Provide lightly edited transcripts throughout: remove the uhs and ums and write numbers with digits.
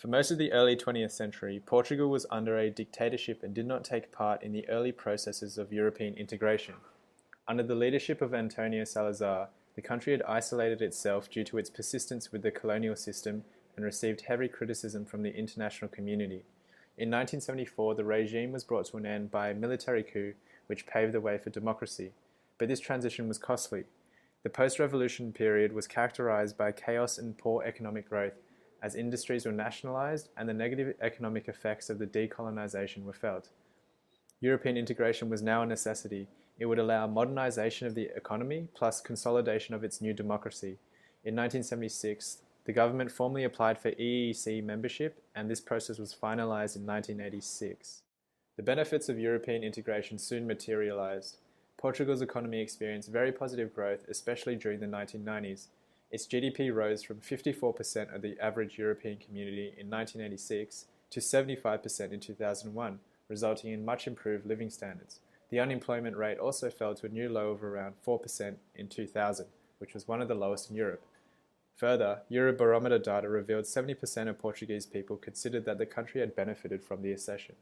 For most of the early 20th century, Portugal was under a dictatorship and did not take part in the early processes of European integration. Under the leadership of Antonio Salazar, the country had isolated itself due to its persistence with the colonial system and received heavy criticism from the international community. In 1974, the regime was brought to an end by a military coup which paved the way for democracy, but this transition was costly. The post-revolution period was characterized by chaos and poor economic growth, as industries were nationalized and the negative economic effects of the decolonization were felt. European integration was now a necessity. It would allow modernization of the economy plus consolidation of its new democracy. In 1976, the government formally applied for EEC membership, and this process was finalized in 1986. The benefits of European integration soon materialized. Portugal's economy experienced very positive growth, especially during the 1990s. Its GDP rose from 54% of the average European community in 1986 to 75% in 2001, resulting in much improved living standards. The unemployment rate also fell to a new low of around 4% in 2000, which was one of the lowest in Europe. Further, Eurobarometer data revealed 70% of Portuguese people considered that the country had benefited from the accession.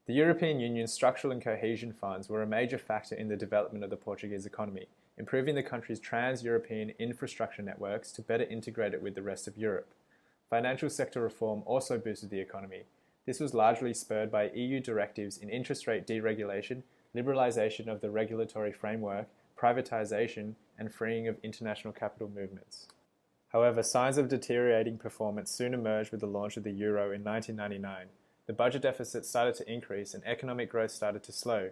The European Union's structural and cohesion funds were a major factor in the development of the Portuguese economy, improving the country's trans-European infrastructure networks to better integrate it with the rest of Europe. Financial sector reform also boosted the economy. This was largely spurred by EU directives in interest rate deregulation, liberalization of the regulatory framework, privatization, and freeing of international capital movements. However, signs of deteriorating performance soon emerged with the launch of the euro in 1999. The budget deficit started to increase and economic growth started to slow.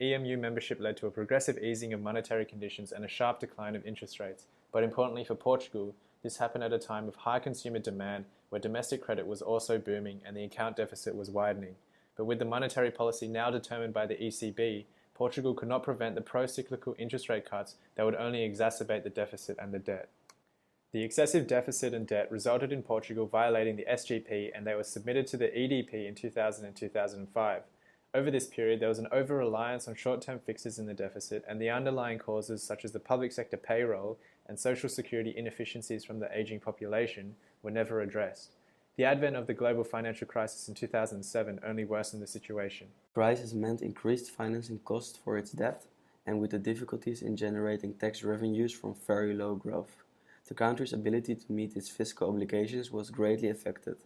EMU membership led to a progressive easing of monetary conditions and a sharp decline of interest rates. But importantly for Portugal, this happened at a time of high consumer demand where domestic credit was also booming and the account deficit was widening. But with the monetary policy now determined by the ECB, Portugal could not prevent the pro-cyclical interest rate cuts that would only exacerbate the deficit and the debt. The excessive deficit and debt resulted in Portugal violating the SGP, and they were submitted to the EDP in 2000 and 2005. Over this period, there was an over-reliance on short-term fixes in the deficit, and the underlying causes such as the public sector payroll and social security inefficiencies from the aging population were never addressed. The advent of the global financial crisis in 2007 only worsened the situation. The crisis meant increased financing costs for its debt, and with the difficulties in generating tax revenues from very low growth. The country's ability to meet its fiscal obligations was greatly affected.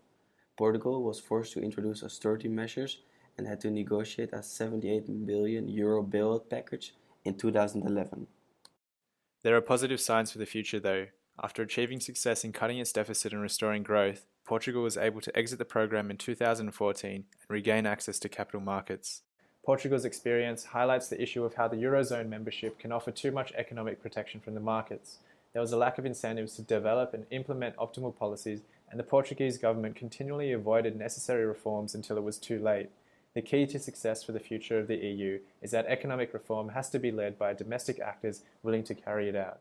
Portugal was forced to introduce austerity measures and had to negotiate a €78 billion bailout package in 2011. There are positive signs for the future though. After achieving success in cutting its deficit and restoring growth, Portugal was able to exit the program in 2014 and regain access to capital markets. Portugal's experience highlights the issue of how the Eurozone membership can offer too much economic protection from the markets. There was a lack of incentives to develop and implement optimal policies, and the Portuguese government continually avoided necessary reforms until it was too late. The key to success for the future of the EU is that economic reform has to be led by domestic actors willing to carry it out.